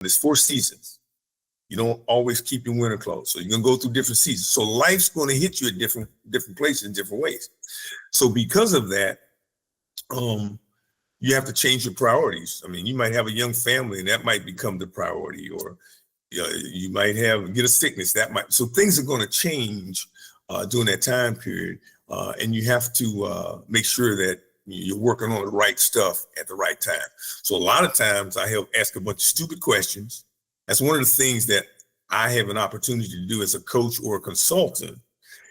There's 4 seasons. You don't always keep your winter clothes. So you're going to go through different seasons. So life's going to hit you at different places in different ways. So because of that, you have to change your priorities. I mean, you might have a young family and that might become the priority, or you might get a sickness so things are going to change during that time period. And you have to make sure that you're working on the right stuff at the right time. So a lot of times I ask a bunch of stupid questions. That's one of the things that I have an opportunity to do as a coach or a consultant,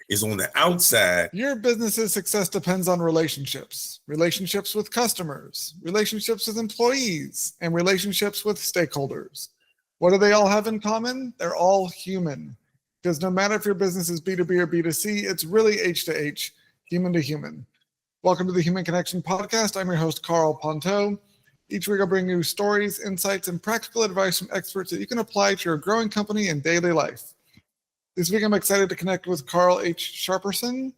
is on the outside. Your business's success depends on relationships with customers, relationships with employees, and relationships with stakeholders. What do they all have in common? They're all human. Because no matter if your business is B2B or B2C, it's really H to H, human to human. Welcome to the Human Connection Podcast. I'm your host, Karl Pontau. Each week I'll bring you stories, insights, and practical advice from experts that you can apply to your growing company and daily life. This week I'm excited to connect with Carl Sharperson.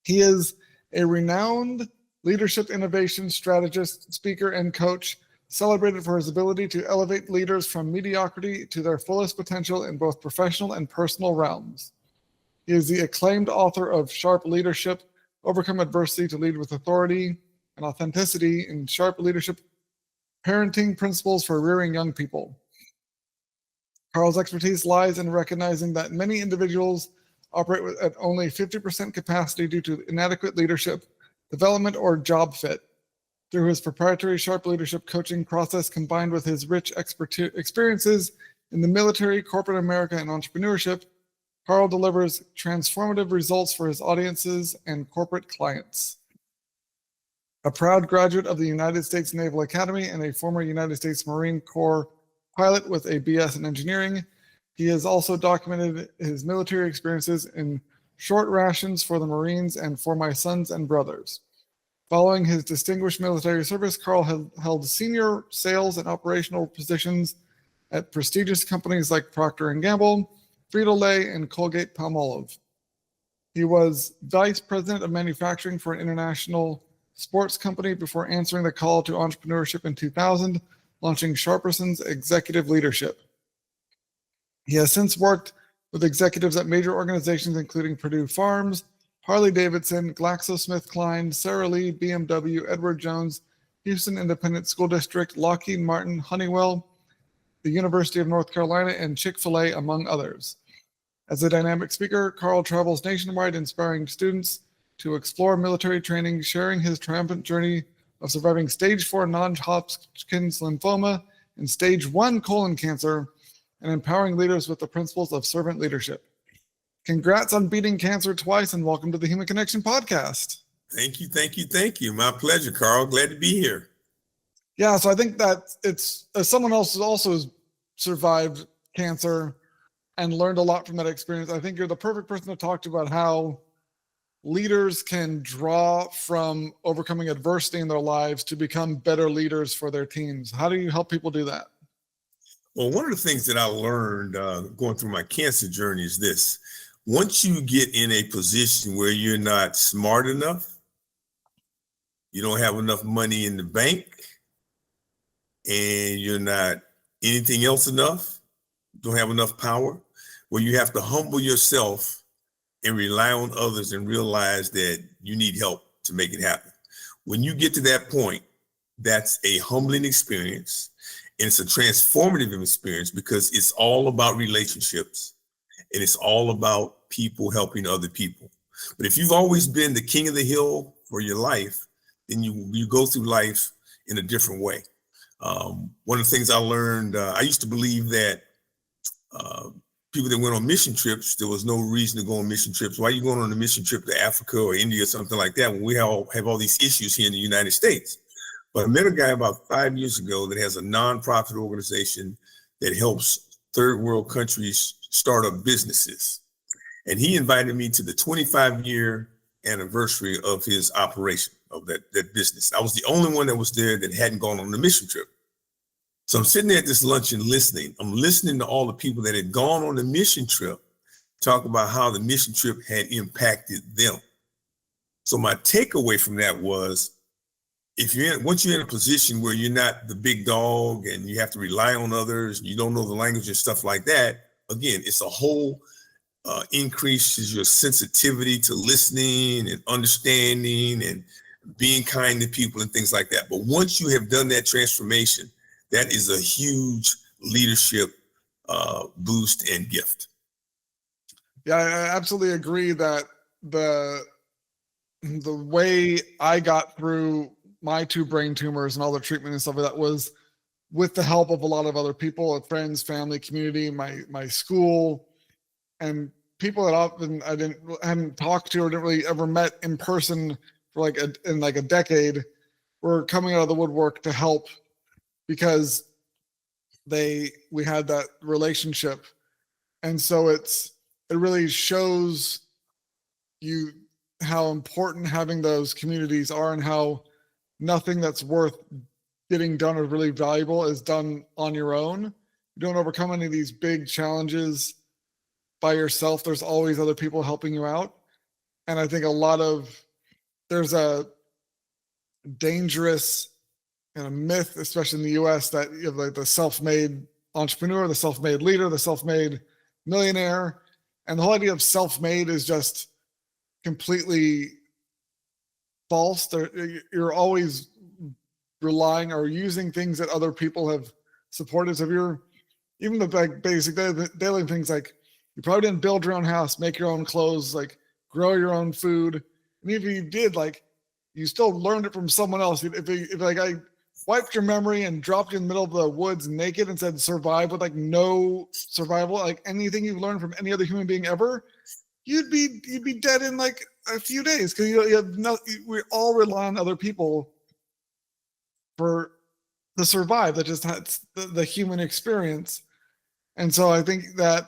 He is a renowned leadership innovation strategist, speaker, and coach, celebrated for his ability to elevate leaders from mediocrity to their fullest potential in both professional and personal realms. He is the acclaimed author of Sharp Leadership, Overcome Adversity to Lead with Authority and Authenticity in Sharp Leadership, Parenting Principles for Rearing Young People. Carl's expertise lies in recognizing that many individuals operate at only 50% capacity due to inadequate leadership, development, or job fit. Through his proprietary Sharp Leadership coaching process, combined with his rich experiences in the military, corporate America, and entrepreneurship, Carl delivers transformative results for his audiences and corporate clients. A proud graduate of the United States Naval Academy and a former United States Marine Corps pilot with a BS in engineering, he has also documented his military experiences in Short Rations for the Marines and For My Sons and Brothers. Following his distinguished military service, Carl held senior sales and operational positions at prestigious companies like Procter & Gamble, Frito-Lay, and Colgate-Palmolive. He was vice president of manufacturing for an international sports company before answering the call to entrepreneurship in 2000, launching Sharperson's Executive Leadership. He has since worked with executives at major organizations including Purdue Farms, Harley-Davidson, GlaxoSmithKline, Sara Lee, BMW, Edward Jones, Houston Independent School District, Lockheed Martin, Honeywell, the University of North Carolina, and Chick-fil-A, among others. As a dynamic speaker, Carl travels nationwide inspiring students to explore military training, sharing his triumphant journey of surviving stage 4 non-Hodgkin's lymphoma and stage 1 colon cancer, and empowering leaders with the principles of servant leadership. Congrats on beating cancer twice, and welcome to the Human Connection Podcast. Thank you. My pleasure, Carl. Glad to be here. Yeah, so I think that it's, as someone else who also has survived cancer and learned a lot from that experience, I think you're the perfect person to talk to about how leaders can draw from overcoming adversity in their lives to become better leaders for their teams. How do you help people do that? Well, one of the things that I learned going through my cancer journey is this. Once you get in a position where you're not smart enough, you don't have enough money in the bank, and you're not anything else enough, don't have enough power, where you have to humble yourself and rely on others and realize that you need help to make it happen. When you get to that point, that's a humbling experience, and it's a transformative experience because it's all about relationships and it's all about people helping other people. But if you've always been the king of the hill for your life, then you go through life in a different way. One of the things I learned, I used to believe that people that went on mission trips, there was no reason to go on mission trips. Why are you going on a mission trip to Africa or India or something like that when we all have all these issues here in the United States? But I met a guy about 5 years ago that has a nonprofit organization that helps third world countries start up businesses. And he invited me to the 25-year anniversary of his operation, of that business. I was the only one that was there that hadn't gone on the mission trip. So I'm sitting there at this luncheon listening. I'm listening to all the people that had gone on the mission trip talk about how the mission trip had impacted them. So my takeaway from that was, once you're in a position where you're not the big dog and you have to rely on others, you don't know the language and stuff like that, again, it's a whole increases your sensitivity to listening and understanding and being kind to people and things like that. But once you have done that transformation, that is a huge leadership boost and gift. Yeah, I absolutely agree that the way I got through my 2 brain tumors and all the treatment and stuff like that was with the help of a lot of other people, friends, family, community, my school, and people that often I hadn't talked to or didn't really ever met in person for in a decade were coming out of the woodwork to help because we had that relationship. And so it really shows you how important having those communities are and how nothing that's worth getting done or really valuable is done on your own. You don't overcome any of these big challenges by yourself. There's always other people helping you out. And I think there's a dangerous kind of myth, especially in the US, that you have the self-made entrepreneur, the self-made leader, the self-made millionaire. And the whole idea of self-made is just completely false. You're always relying or using things that other people have supported. So if you're even the basic daily things like you probably didn't build your own house, make your own clothes, grow your own food. And if you did, you still learned it from someone else. If I wiped your memory and dropped you in the middle of the woods naked and said survive with no survival, anything you've learned from any other human being ever, you'd be dead in a few days because we all rely on other people to survive. That just has the human experience. And so I think that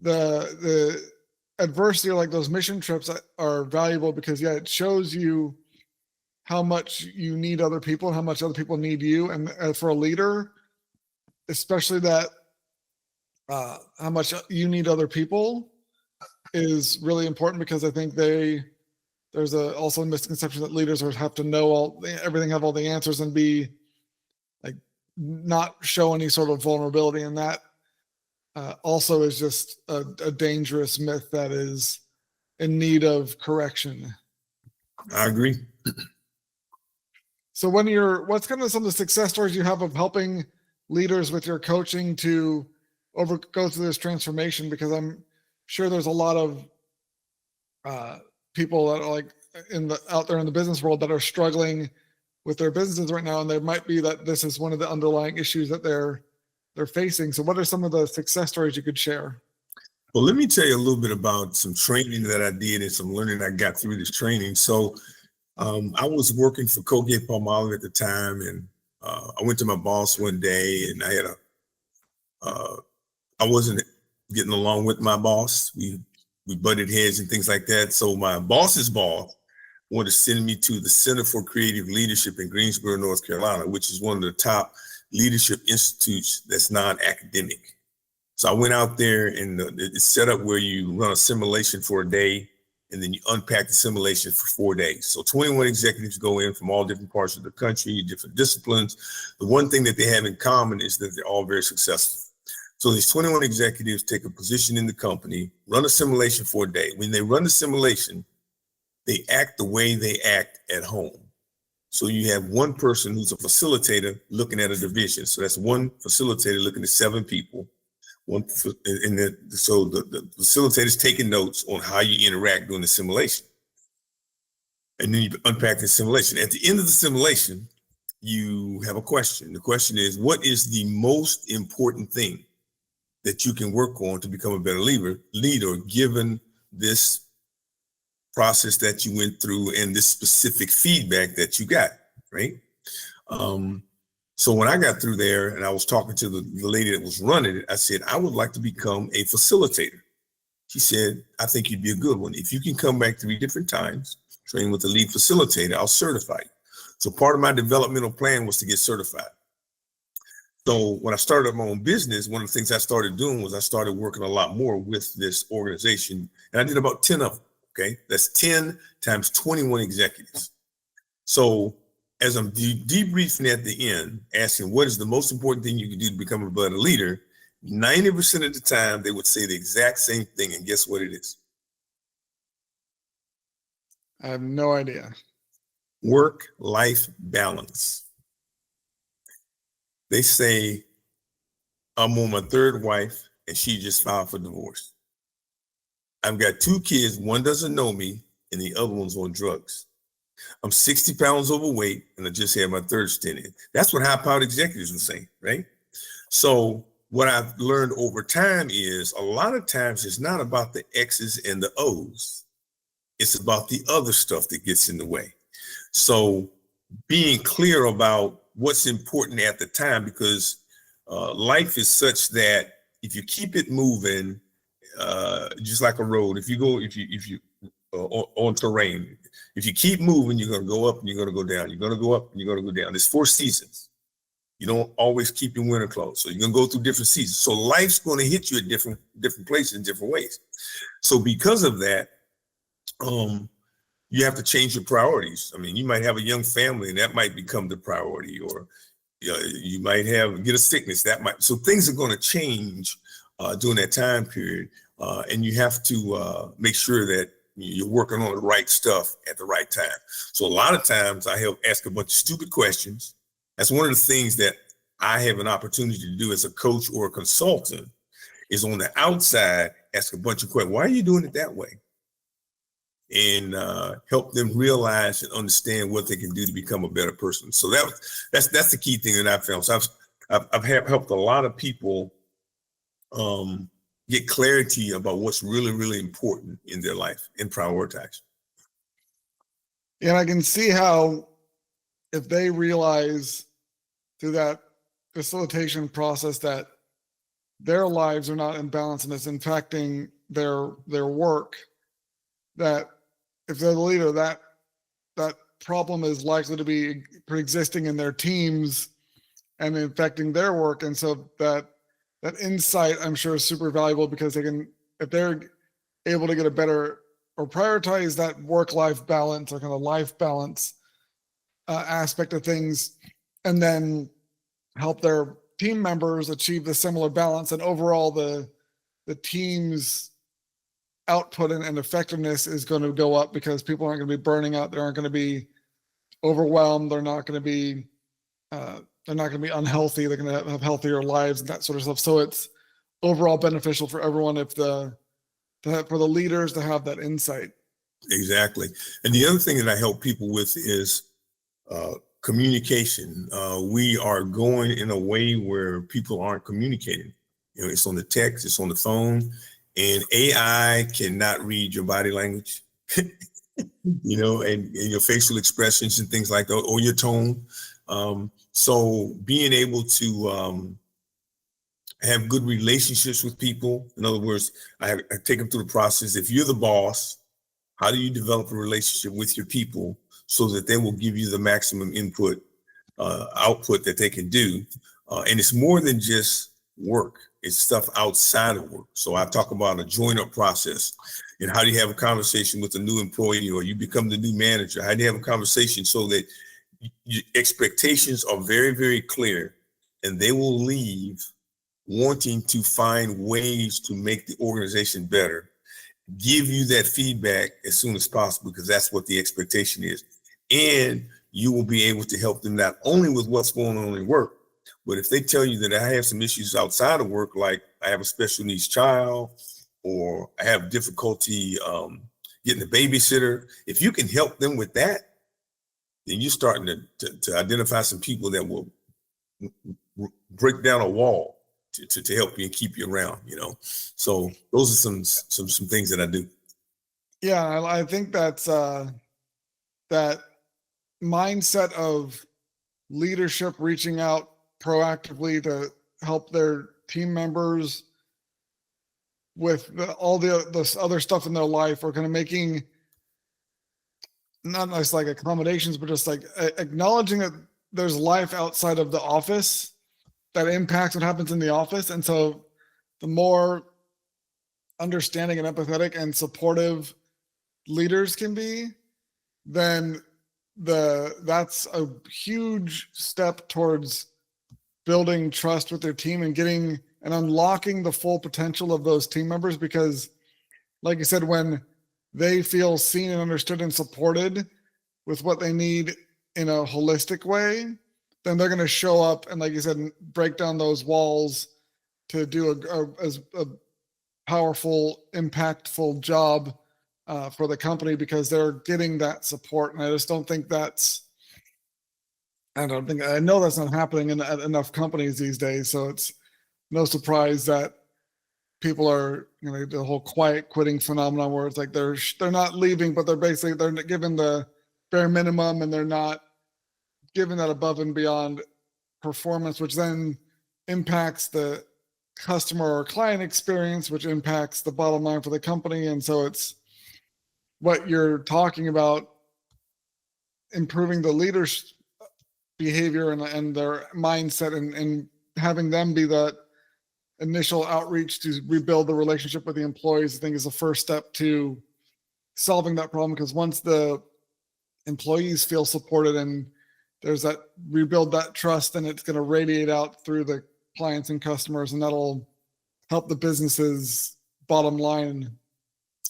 the adversity or those mission trips are valuable because it shows you how much you need other people and how much other people need you. And for a leader, especially that how much you need other people is really important because I think there's also a misconception that leaders have to know everything, have all the answers, and be not show any sort of vulnerability. And that also is just a dangerous myth that is in need of correction. I agree. So what's kind of some of the success stories you have of helping leaders with your coaching to go through this transformation? Because I'm sure there's a lot of people that are out there in the business world that are struggling with their businesses right now, and there might be that this is one of the underlying issues that they're facing. So what are some of the success stories you could share? Well, let me tell you a little bit about some training that I did and some learning I got through this training. So I was working for Colgate-Palmolive at the time, and I went to my boss one day, and I wasn't getting along with my boss. We butted heads and things like that. So my boss's boss wanted to send me to the Center for Creative Leadership in Greensboro, North Carolina, which is one of the top leadership institutes that's non-academic. So I went out there, and it's set up where you run a simulation for a day, and then you unpack the simulation for 4 days. So 21 executives go in from all different parts of the country, different disciplines. The one thing that they have in common is that they're all very successful. So these 21 executives take a position in the company, run a simulation for a day. When they run the simulation, they act the way they act at home. So you have one person who's a facilitator looking at a division. So that's one facilitator looking at 7 people. So the facilitator's taking notes on how you interact during the simulation. And then you unpack the simulation. At the end of the simulation, you have a question. The question is, what is the most important thing that you can work on to become a better leader, given this process that you went through and this specific feedback that you got, right? So when I got through there and I was talking to the lady that was running it, I said, I would like to become a facilitator. She said, I think you'd be a good one. If you can come back 3 different times, train with the lead facilitator, I'll certify you. So part of my developmental plan was to get certified. So when I started my own business, one of the things I started doing was I started working a lot more with this organization, and I did about 10 of them. Okay, that's 10 times 21 executives. So as I'm debriefing at the end, asking what is the most important thing you can do to become a better leader, 90% of the time they would say the exact same thing. And guess what it is? I have no idea. Work-life balance. They say, I'm on my third wife and she just filed for divorce. I've got 2 kids, one doesn't know me and the other one's on drugs. I'm 60 pounds overweight and I just had my 3rd stint in. That's what high-powered executives would say, right? So what I've learned over time is a lot of times it's not about the X's and the O's. It's about the other stuff that gets in the way. So being clear about what's important at the time, because life is such that if you keep it moving, just like a road, if you on terrain, if you keep moving, you're going to go up and you're going to go down. You're going to go up and you're going to go down. There's 4 seasons. You don't always keep your winter clothes. So you're going to go through different seasons. So life's going to hit you at different places in different ways. So because of that, you have to change your priorities. I mean, you might have a young family and that might become the priority, or you might get a sickness that might. So things are going to change during that time period. And you have to make sure that you're working on the right stuff at the right time. So a lot of times I ask a bunch of stupid questions. That's one of the things that I have an opportunity to do as a coach or a consultant, is on the outside, ask a bunch of questions. Why are you doing it that way? And help them realize and understand what they can do to become a better person. So that's the key thing that I found. So I've helped a lot of people get clarity about what's really, really important in their life and prioritize. And I can see how, if they realize through that facilitation process that their lives are not in balance and it's impacting their work, that if they're the leader, that problem is likely to be pre-existing in their teams and affecting their work. And so that insight, I'm sure, is super valuable, because if they're able to get a better or prioritize that work-life balance, or kind of life balance aspect of things, and then help their team members achieve the similar balance, and overall the team's output and effectiveness is going to go up, because people aren't going to be burning out. They aren't going to be overwhelmed. They're not going to be unhealthy. They're going to have healthier lives and that sort of stuff. So it's overall beneficial for everyone for the leaders to have that insight. Exactly. And the other thing that I help people with is communication. We are going in a way where people aren't communicating. It's on the text, it's on the phone, and AI cannot read your body language, and your facial expressions and things like that, or your tone. So being able to have good relationships with people. In other words, I take them through the process. If you're the boss, how do you develop a relationship with your people so that they will give you the maximum output that they can do? And it's more than just work. It's stuff outside of work. So I talk about a join-up process, and how do you have a conversation with a new employee, or you become the new manager? How do you have a conversation so that your expectations are very, very clear, and they will leave wanting to find ways to make the organization better, give you that feedback as soon as possible, because that's what the expectation is. And you will be able to help them not only with what's going on in work, but if they tell you that I have some issues outside of work, like I have a special needs child, or I have difficulty getting a babysitter, if you can help them with that, then you're starting to identify some people that will break down a wall to help you and keep you around, So those are some things that I do. Yeah, I think that's that mindset of leadership reaching out proactively to help their team members with all the other stuff in their life, or kind of making not just like accommodations, but just like acknowledging that there's life outside of the office that impacts what happens in the office. And so the more understanding and empathetic and supportive leaders can be, then that's a huge step towards building trust with their team and getting and unlocking the full potential of those team members. Because like you said, when they feel seen and understood and supported with what they need in a holistic way, then they're going to show up and, like you said, break down those walls to do a powerful, impactful job for the company, because they're getting that support. And I just don't think I know that's not happening in enough companies these days. So it's no surprise that people are, the whole quiet quitting phenomenon, where it's like they're not leaving, but they're given the bare minimum, and they're not given that above and beyond performance, which then impacts the customer or client experience, which impacts the bottom line for the company. And so it's what you're talking about, improving the leaders' behavior and their mindset, and having them be that initial outreach to rebuild the relationship with the employees, I think is the first step to solving that problem. Because once the employees feel supported and there's that rebuild that trust, then it's going to radiate out through the clients and customers, and that'll help the business's bottom line.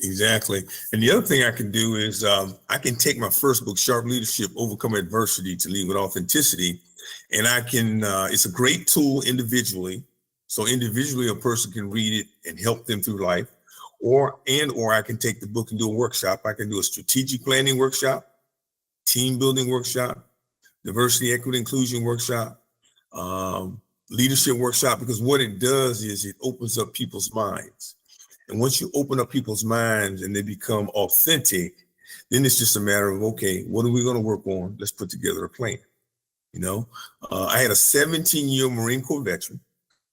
Exactly. And the other thing I can do is I can take my first book, Sharp Leadership, Overcome Adversity to Lead with Authenticity. And I can, it's a great tool individually. So individually, a person can read it and help them through life, or I can take the book and do a workshop. I can do a strategic planning workshop, team building workshop, diversity, equity, inclusion workshop, leadership workshop, because what it does is it opens up people's minds. And once you open up people's minds and they become authentic, then it's just a matter of, okay, what are we going to work on? Let's put together a plan. I had a 17-year Marine Corps veteran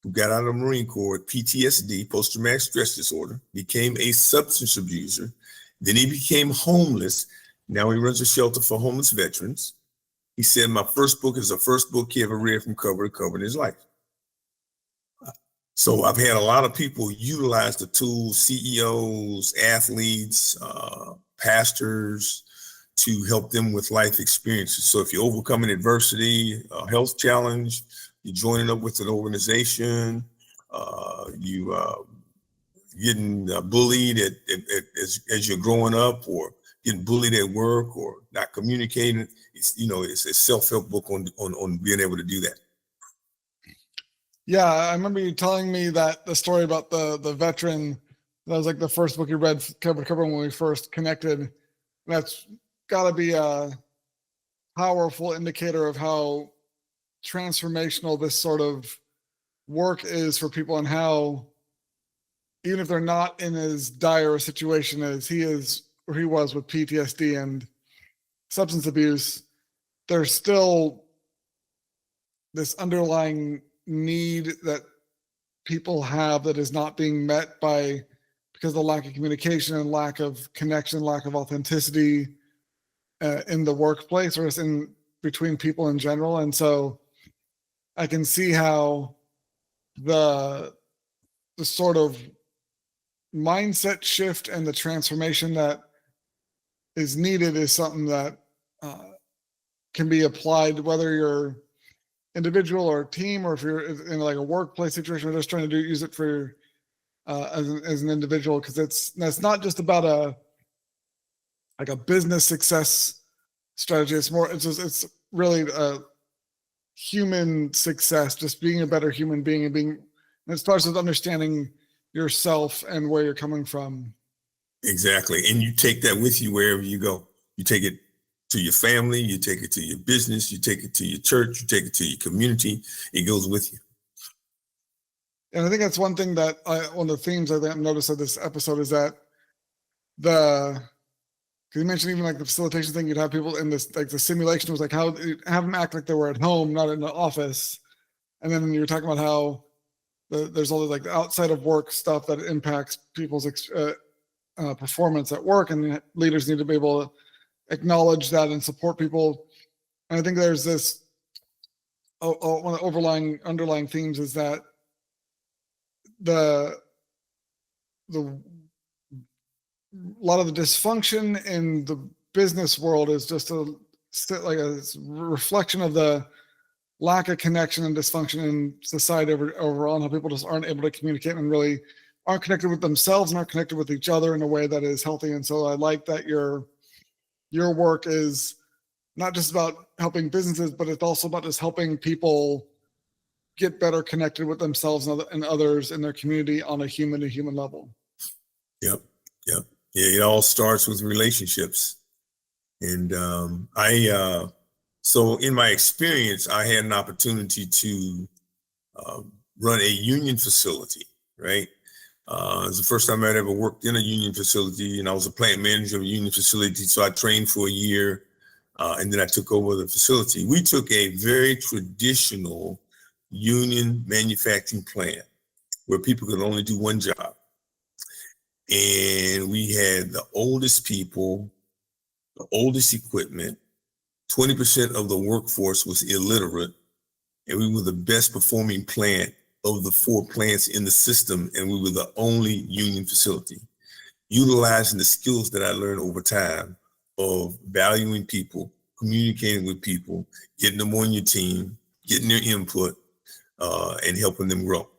who got out of the Marine Corps with PTSD, post-traumatic stress disorder, became a substance abuser. Then he became homeless. Now he runs a shelter for homeless veterans. He said, my first book is the first book he ever read from cover to cover in his life. So I've had a lot of people utilize the tools, CEOs, athletes, pastors, to help them with life experiences. So if you're overcoming adversity, a health challenge, you're joining up with an organization, you getting bullied as you're growing up, or getting bullied at work, or not communicating, it's a self-help book on being able to do that. Yeah, I remember you telling me that the story about the veteran. That was like the first book you read cover to cover when we first connected. That's got to be a powerful indicator of how transformational this sort of work is for people, and how even if they're not in as dire a situation as he is or he was with PTSD and substance abuse, there's still this underlying need that people have that is not being met because of the lack of communication and lack of connection, lack of authenticity in the workplace, or just in between people in general. And so I can see how the sort of mindset shift and the transformation that is needed is something that can be applied, whether you're individual or team, or if you're in like a workplace situation, we're just trying to use it for as an individual, because that's not just about a business success strategy. It's really a human success, just being a better human being, and it starts with understanding yourself and where you're coming from. Exactly. And you take that with you wherever you go. You take it to your family, you take it to your business, you take it to your church, you take it to your community. It goes with you. And I think that's one thing that one of the themes I noticed of this episode is that because you mentioned even like the facilitation thing, you'd have people in this, like the simulation was like how have them act like they were at home, not in the office. And then you were talking about how there's all the like the outside of work stuff that impacts people's performance at work, and leaders need to be able to acknowledge that and support people. And I think there's this one of the underlying themes is that the a lot of the dysfunction in the business world is just like a reflection of the lack of connection and dysfunction in society overall, and how people just aren't able to communicate and really aren't connected with themselves and aren't connected with each other in a way that is healthy. And so I like that your work is not just about helping businesses, but it's also about just helping people get better connected with themselves and others in their community on a human to human level. Yep. Yeah, it all starts with relationships. And so in my experience, I had an opportunity to run a union facility, right? It was the first time I'd ever worked in a union facility, and I was a plant manager of a union facility. So I trained for a year, and then I took over the facility. We took a very traditional union manufacturing plant where people could only do one job. And we had the oldest people, the oldest equipment, 20% of the workforce was illiterate, and we were the best performing plant of the 4 plants in the system, and we were the only union facility. Utilizing the skills that I learned over time of valuing people, communicating with people, getting them on your team, getting their input, and helping them grow.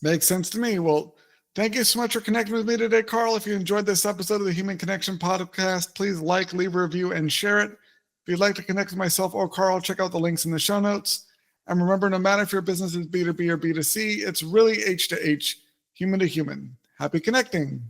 Makes sense to me. Well, thank you so much for connecting with me today, Carl. If you enjoyed this episode of the Human Connection Podcast, please like, leave a review, and share it. If you'd like to connect with myself or Carl, check out the links in the show notes. And remember, no matter if your business is B2B or B2C, it's really H to H, human to human. Happy connecting.